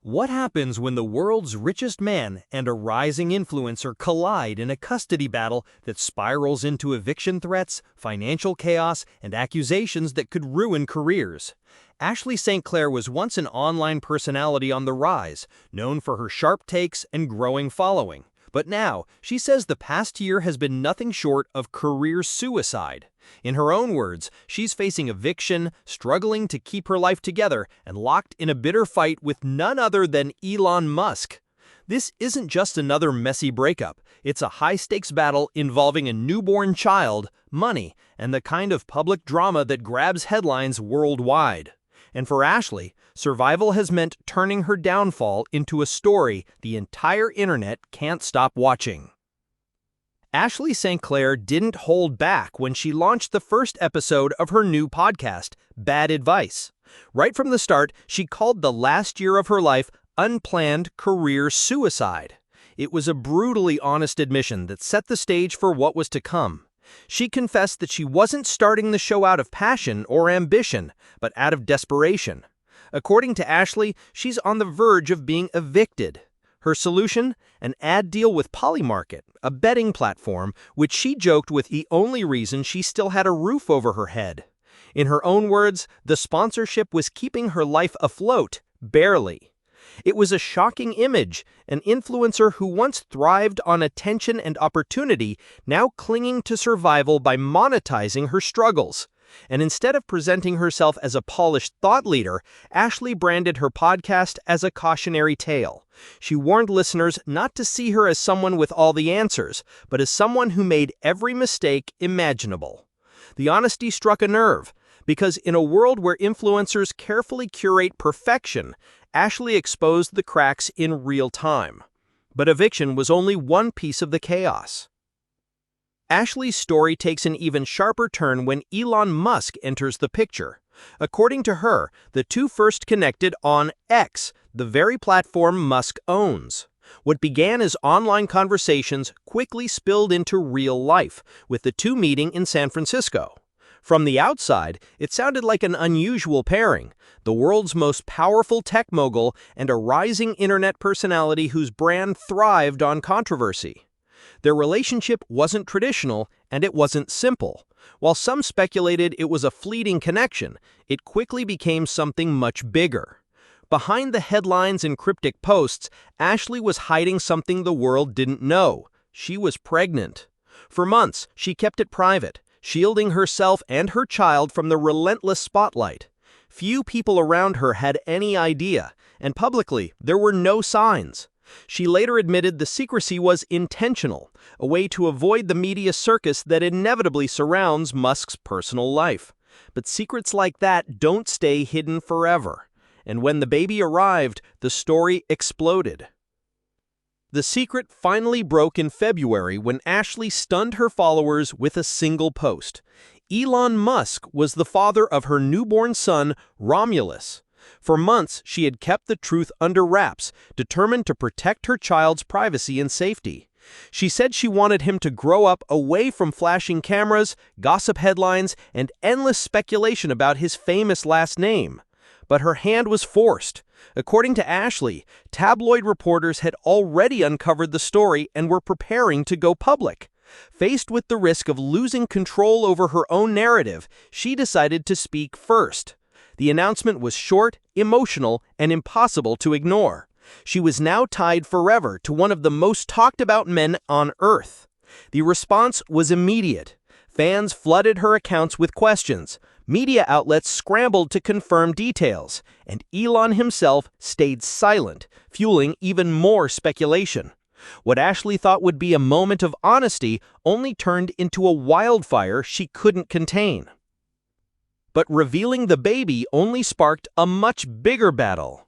What happens when the world's richest man and a rising influencer collide in a custody battle that spirals into eviction threats, financial chaos, and accusations that could ruin careers? Ashley St. Clair was once an online personality on the rise, known for her sharp takes and growing following. But now, she says the past year has been nothing short of career suicide. In her own words, she's facing eviction, struggling to keep her life together, and locked in a bitter fight with none other than Elon Musk. This isn't just another messy breakup. It's a high-stakes battle involving a newborn child, money, and the kind of public drama that grabs headlines worldwide. And for Ashley, survival has meant turning her downfall into a story the entire internet can't stop watching. Ashley St. Clair didn't hold back when she launched the first episode of her new podcast, Bad Advice. Right from the start, she called the last year of her life unplanned career suicide. It was a brutally honest admission that set the stage for what was to come. She confessed that she wasn't starting the show out of passion or ambition, but out of desperation. According to Ashley, she's on the verge of being evicted. Her solution? An ad deal with Polymarket, a betting platform, which she joked was the only reason she still had a roof over her head. In her own words, the sponsorship was keeping her life afloat, barely. It was a shocking image, an influencer who once thrived on attention and opportunity, now clinging to survival by monetizing her struggles. And instead of presenting herself as a polished thought leader, Ashley branded her podcast as a cautionary tale. She warned listeners not to see her as someone with all the answers, but as someone who made every mistake imaginable. The honesty struck a nerve, because in a world where influencers carefully curate perfection, Ashley exposed the cracks in real time. But eviction was only one piece of the chaos. Ashley's story takes an even sharper turn when Elon Musk enters the picture. According to her, the two first connected on X, the very platform Musk owns. What began as online conversations quickly spilled into real life, with the two meeting in San Francisco. From the outside, it sounded like an unusual pairing, the world's most powerful tech mogul and a rising internet personality whose brand thrived on controversy. Their relationship wasn't traditional, and it wasn't simple. While some speculated it was a fleeting connection, it quickly became something much bigger. Behind the headlines and cryptic posts, Ashley was hiding something the world didn't know. She was pregnant. For months, she kept it private, shielding herself and her child from the relentless spotlight. Few people around her had any idea, and publicly, there were no signs. She later admitted the secrecy was intentional, a way to avoid the media circus that inevitably surrounds Musk's personal life. But secrets like that don't stay hidden forever. And when the baby arrived, the story exploded. The secret finally broke in February when Ashley stunned her followers with a single post. Elon Musk was the father of her newborn son, Romulus. For months, she had kept the truth under wraps, determined to protect her child's privacy and safety. She said she wanted him to grow up away from flashing cameras, gossip headlines, and endless speculation about his famous last name. But her hand was forced. According to Ashley, tabloid reporters had already uncovered the story and were preparing to go public. Faced with the risk of losing control over her own narrative, she decided to speak first. The announcement was short, emotional, and impossible to ignore. She was now tied forever to one of the most talked about men on Earth. The response was immediate. Fans flooded her accounts with questions. Media outlets scrambled to confirm details, and Elon himself stayed silent, fueling even more speculation. What Ashley thought would be a moment of honesty only turned into a wildfire she couldn't contain. But revealing the baby only sparked a much bigger battle.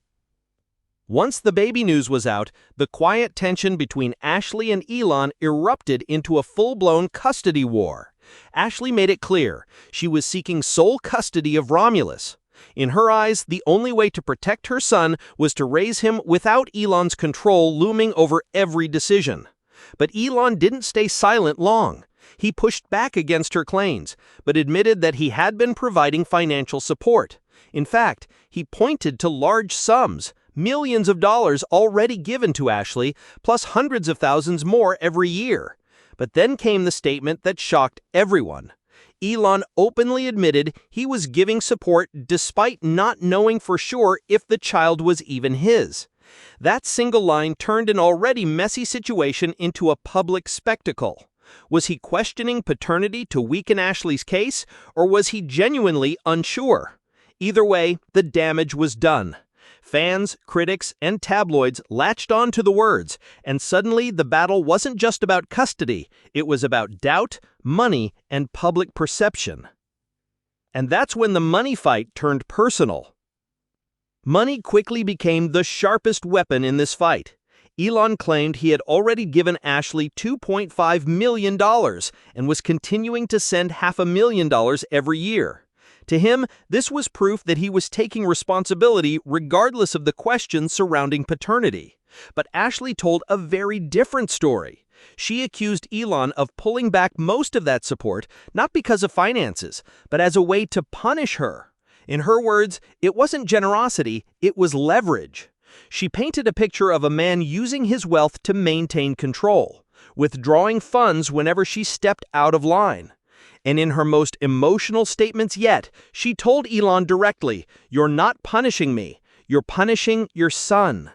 Once the baby news was out, the quiet tension between Ashley and Elon erupted into a full-blown custody war. Ashley made it clear she was seeking sole custody of Romulus. In her eyes, the only way to protect her son was to raise him without Elon's control looming over every decision. But Elon didn't stay silent long. He pushed back against her claims, but admitted that he had been providing financial support. In fact, he pointed to large sums, millions of dollars already given to Ashley, plus hundreds of thousands more every year. But then came the statement that shocked everyone. Elon openly admitted he was giving support despite not knowing for sure if the child was even his. That single line turned an already messy situation into a public spectacle. Was he questioning paternity to weaken Ashley's case, or was he genuinely unsure? Either way, the damage was done. Fans, critics, and tabloids latched on to the words, and suddenly the battle wasn't just about custody, it was about doubt, money, and public perception. And that's when the money fight turned personal. Money quickly became the sharpest weapon in this fight. Elon claimed he had already given Ashley $2.5 million and was continuing to send $500,000 every year. To him, this was proof that he was taking responsibility regardless of the questions surrounding paternity. But Ashley told a very different story. She accused Elon of pulling back most of that support, not because of finances, but as a way to punish her. In her words, it wasn't generosity, it was leverage. She painted a picture of a man using his wealth to maintain control, withdrawing funds whenever she stepped out of line. And in her most emotional statements yet, she told Elon directly, "You're not punishing me, you're punishing your son."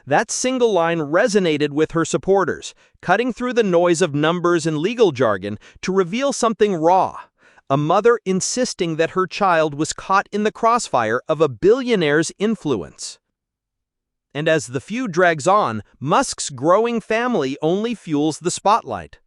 That single line resonated with her supporters, cutting through the noise of numbers and legal jargon to reveal something raw. A mother insisting that her child was caught in the crossfire of a billionaire's influence. And as the feud drags on, Musk's growing family only fuels the spotlight.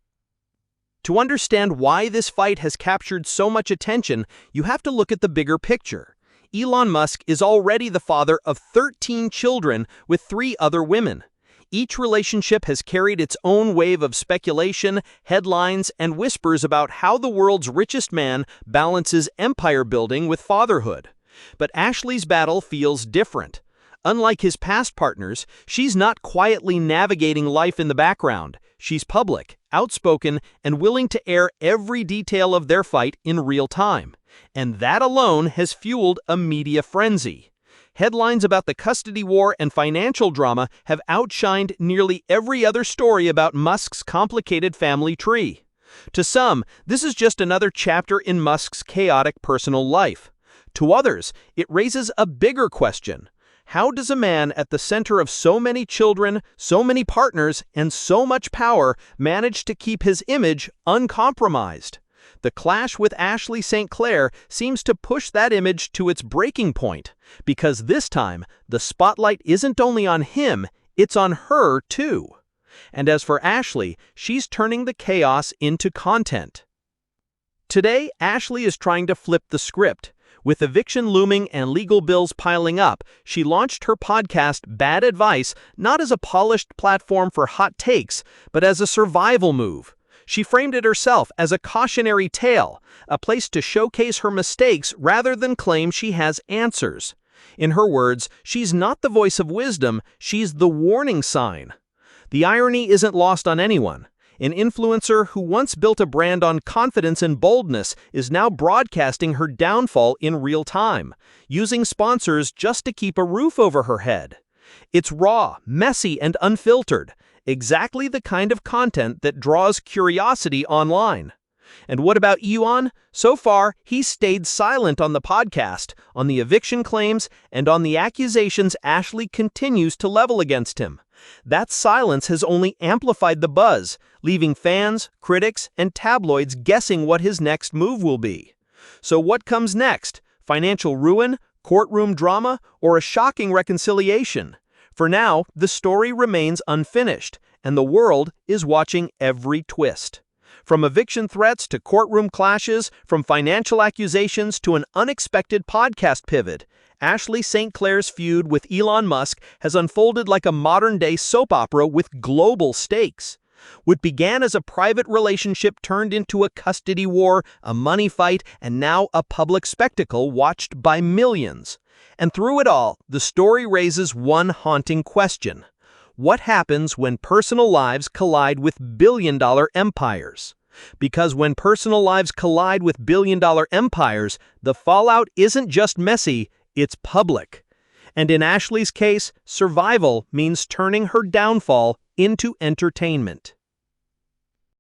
To understand why this fight has captured so much attention, you have to look at the bigger picture. Elon Musk is already the father of 13 children with 3 other women. Each relationship has carried its own wave of speculation, headlines, and whispers about how the world's richest man balances empire building with fatherhood. But Ashley's battle feels different. Unlike his past partners, she's not quietly navigating life in the background. She's public, outspoken, and willing to air every detail of their fight in real time. And that alone has fueled a media frenzy. Headlines about the custody war and financial drama have outshined nearly every other story about Musk's complicated family tree. To some, this is just another chapter in Musk's chaotic personal life. To others, it raises a bigger question. How does a man at the center of so many children, so many partners, and so much power manage to keep his image uncompromised? The clash with Ashley St. Clair seems to push that image to its breaking point, because this time, the spotlight isn't only on him, it's on her too. And as for Ashley, she's turning the chaos into content. Today, Ashley is trying to flip the script. With eviction looming and legal bills piling up, she launched her podcast Bad Advice not as a polished platform for hot takes, but as a survival move. She framed it herself as a cautionary tale, a place to showcase her mistakes rather than claim she has answers. In her words, she's not the voice of wisdom, she's the warning sign. The irony isn't lost on anyone. An influencer who once built a brand on confidence and boldness is now broadcasting her downfall in real time, using sponsors just to keep a roof over her head. It's raw, messy, and unfiltered, exactly the kind of content that draws curiosity online. And what about Elon? So far, he's stayed silent on the podcast, on the eviction claims, and on the accusations Ashley continues to level against him. That silence has only amplified the buzz, leaving fans, critics, and tabloids guessing what his next move will be. So what comes next? Financial ruin, courtroom drama, or a shocking reconciliation? For now, the story remains unfinished, and the world is watching every twist. From eviction threats to courtroom clashes, from financial accusations to an unexpected podcast pivot, Ashley St. Clair's feud with Elon Musk has unfolded like a modern-day soap opera with global stakes. What began as a private relationship turned into a custody war, a money fight, and now a public spectacle watched by millions. And through it all, the story raises one haunting question. What happens when personal lives collide with billion-dollar empires? Because when personal lives collide with billion-dollar empires, the fallout isn't just messy, it's public. And in Ashley's case, survival means turning her downfall into entertainment.